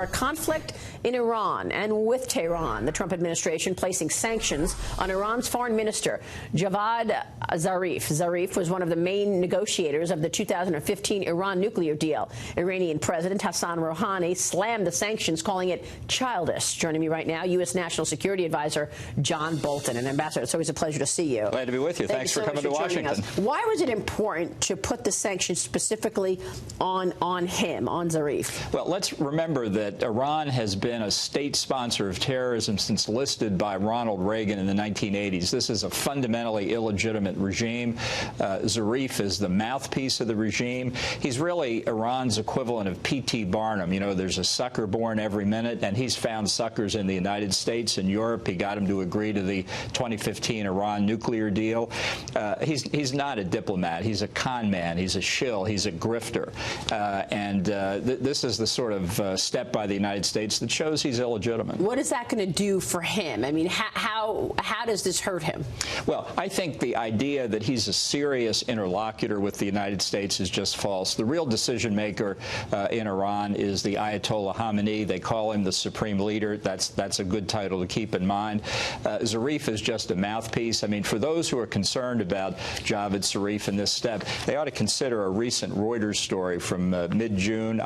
Conflict in Iran and with Tehran, the Trump administration placing sanctions on Iran's foreign minister, Javad Zarif. Zarif was one of the main negotiators of the 2015 Iran nuclear deal. Iranian President Hassan Rouhani slammed the sanctions, calling it childish. Joining me right now, U.S. National Security Advisor John Bolton. And Ambassador, it's always a pleasure to see you. Glad to be with you. Thanks for coming to Washington. Why was it important to put the sanctions specifically on him, on Zarif? Well, let's remember that Iran has been a state sponsor of terrorism since listed by Ronald Reagan in the 1980s. This is a fundamentally illegitimate regime. Zarif is the mouthpiece of the regime. He's really Iran's equivalent of P.T. Barnum. You know, there's a sucker born every minute, and he's found suckers in the United States and Europe. He got him to agree to the 2015 Iran nuclear deal. He's not a diplomat. He's a con man. He's a shill. He's a grifter. This is the sort of step by the United States that shows he's illegitimate. What is that going to do for him? I mean, how does this hurt him? Well, I think the idea that he's a serious interlocutor with the United States is just false. The real decision maker in Iran is the Ayatollah Khamenei. They call him the supreme leader. That's a good title to keep in mind. Zarif is just a mouthpiece. I mean, for those who are concerned about Javad Zarif in this step, they ought to consider a recent Reuters story from mid-June.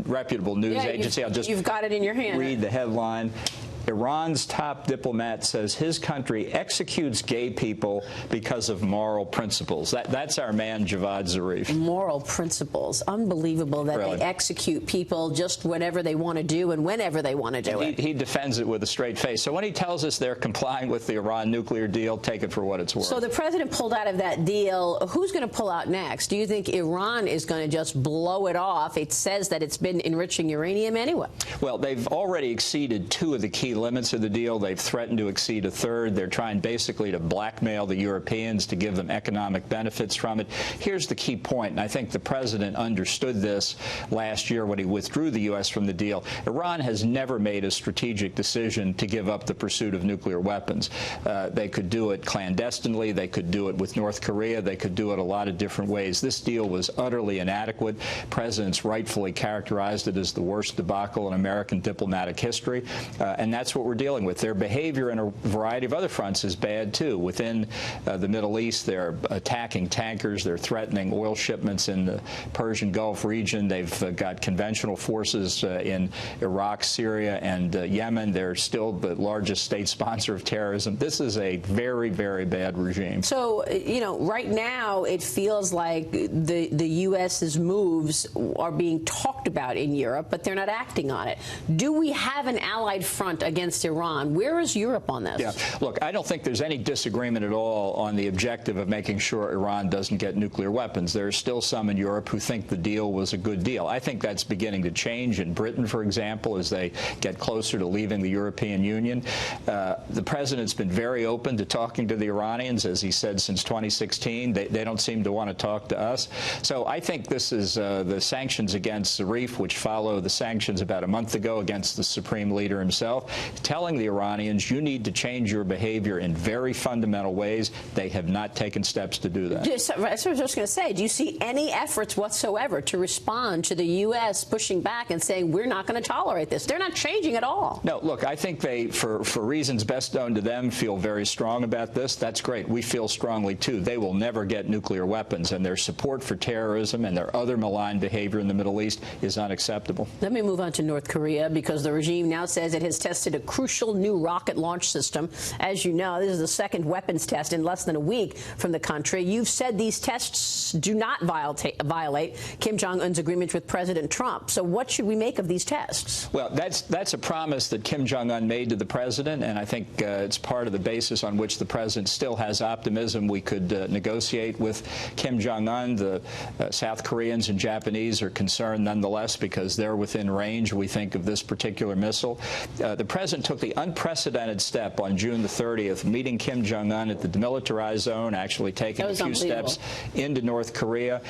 Reputable news agency. You've got it in your hand. Read the headline. Iran's top diplomat says his country executes gay people because of moral principles. That's our man, Javad Zarif. Moral principles. Unbelievable that they execute people just whenever they want to do and whenever they want to do it. He defends it with a straight face. So when he tells us they're complying with the Iran nuclear deal, take it for what it's worth. So the president pulled out of that deal. Who's going to pull out next? Do you think Iran is going to just blow it off? It says that it's been enriching uranium anyway. Well, they've already exceeded two of the key limits of the deal. They've threatened to exceed a third. They're trying basically to blackmail the Europeans to give them economic benefits from it. Here's the key point, and I think the president understood this last year when he withdrew the U.S. from the deal. Iran has never made a strategic decision to give up the pursuit of nuclear weapons. They could do it clandestinely. They could do it with North Korea. They could do it a lot of different ways. This deal was utterly inadequate. Presidents rightfully characterized it as the worst debacle in American diplomatic history, and that's what we're dealing with. Their behavior in a variety of other fronts is bad, too. Within the Middle East, they're attacking tankers. They're threatening oil shipments in the Persian Gulf region. They've got conventional forces in Iraq, Syria, and Yemen. They're still the largest state sponsor of terrorism. This is a very, very bad regime. So, you know, right now it feels like the U.S.'s moves are being talked about in Europe, but they're not acting on it. Do we have an allied front against Iran? Where is Europe on this? Yeah, look, I don't think there's any disagreement at all on the objective of making sure Iran doesn't get nuclear weapons. There are still some in Europe who think the deal was a good deal. I think that's beginning to change in Britain, for example, as they get closer to leaving the European Union. The president's been very open to talking to the Iranians, as he said, since 2016. They don't seem to want to talk to us. So I think this is the sanctions against Zarif, which follow the sanctions about a month ago against the supreme leader himself, telling the Iranians, you need to change your behavior in very fundamental ways. They have not taken steps to do that. That's what I was just going to say. Do you see any efforts whatsoever to respond to the U.S. pushing back and saying, we're not going to tolerate this? They're not changing at all. No, look, I think they, for reasons best known to them, feel very strong about this. That's great. We feel strongly, too. They will never get nuclear weapons, and their support for terrorism and their other malign behavior in the Middle East is unacceptable. Let me move on to North Korea, because the regime now says it has tested a crucial new rocket launch system. As you know, this is the second weapons test in less than a week from the country. You've said these tests do not violate Kim Jong-un's agreement with President Trump. So what should we make of these tests? Well, that's a promise that Kim Jong-un made to the president, and I think it's part of the basis on which the president still has optimism we could negotiate with Kim Jong-un. The South Koreans and Japanese are concerned nonetheless because they're within range, we think, of this particular missile. The president took the unprecedented step on June the 30th, meeting Kim Jong-un at the demilitarized zone, actually taking a few steps into North Korea.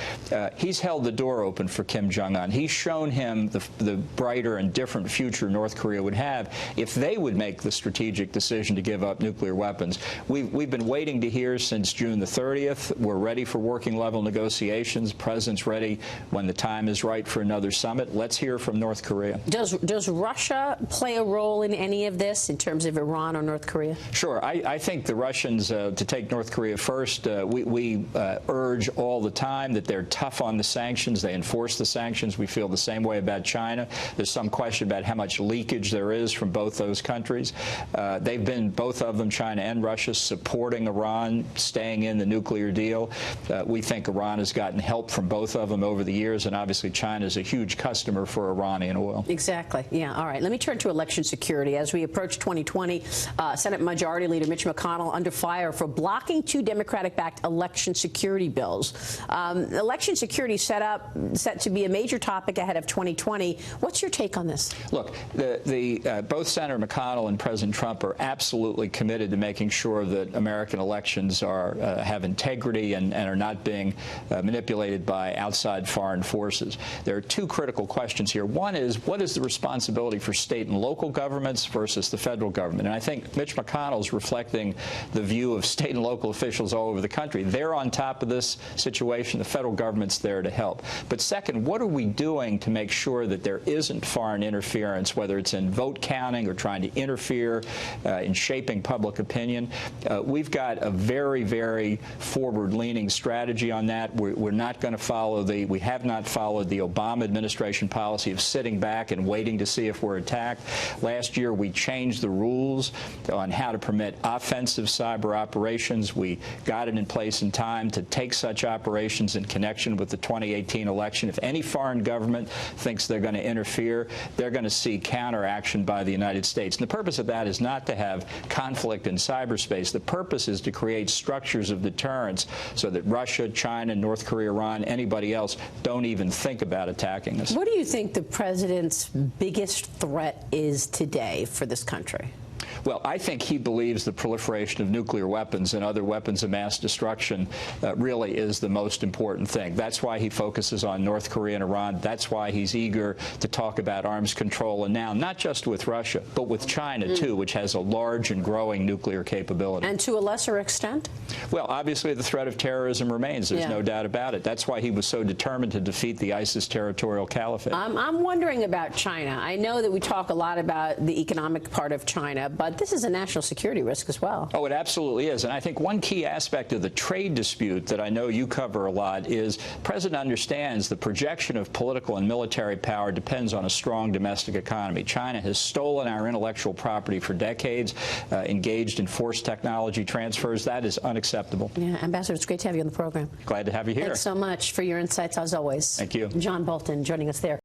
He's held the door open for Kim Jong-un. He's shown him the brighter and different future North Korea would have if they would make the strategic decision to give up nuclear weapons. We've been waiting to hear since June the 30th. We're ready for working level negotiations. The president's ready when the time is right for another summit. Let's hear from North Korea. Does Russia play a role in any of this in terms of Iran or North Korea? Sure. I think the Russians, to take North Korea first, we urge all the time that they're tough on the sanctions. They enforce the sanctions. We feel the same way about China. There's some question about how much leakage there is from both those countries. They've been, both of them, China and Russia, supporting Iran, staying in the nuclear deal. We think Iran has gotten help from both of them over the years, and obviously China is a huge customer for Iranian oil. Exactly. Yeah. All right. Let me turn to election security. As we approach 2020, Senate Majority Leader Mitch McConnell under fire for blocking 2 Democratic-backed election security bills. Election security set to be a major topic ahead of 2020. What's your take on this? Look, both Senator McConnell and President Trump are absolutely committed to making sure that American elections have integrity and are not being manipulated by outside foreign forces. There are 2 critical questions here. One is, what is the responsibility for state and local governments versus the federal government? And I think Mitch McConnell is reflecting the view of state and local officials all over the country. They're on top of this situation. The federal government's there to help. But second, what are we doing to make sure that there isn't foreign interference, whether it's in vote counting or trying to interfere in shaping public opinion? We've got a very, very forward-leaning strategy on that. We're not going to follow we have not followed the Obama administration policy of sitting back and waiting to see if we're attacked. Last year, we changed the rules on how to permit offensive cyber operations. We got it in place in time to take such operations in connection with the 2018 election. If any foreign government thinks they're going to interfere, they're going to see counteraction by the United States. And the purpose of that is not to have conflict in cyberspace. The purpose is to create structures of deterrence so that Russia, China, North Korea, Iran, anybody else don't even think about attacking us. What do you think the president's biggest threat is today for this country? Well, I think he believes the proliferation of nuclear weapons and other weapons of mass destruction really is the most important thing. That's why he focuses on North Korea and Iran. That's why he's eager to talk about arms control, and now not just with Russia, but with China, too, which has a large and growing nuclear capability. And to a lesser extent? Well, obviously the threat of terrorism remains. There's no doubt about it. That's why he was so determined to defeat the ISIS territorial caliphate. I'm wondering about China. I know that we talk a lot about the economic part of China, but this is a national security risk as well. Oh, it absolutely is. And I think one key aspect of the trade dispute that I know you cover a lot is the president understands the projection of political and military power depends on a strong domestic economy. China has stolen our intellectual property for decades, engaged in forced technology transfers. That is unacceptable. Yeah, Ambassador, it's great to have you on the program. Glad to have you here. Thanks so much for your insights, as always. Thank you. John Bolton joining us there.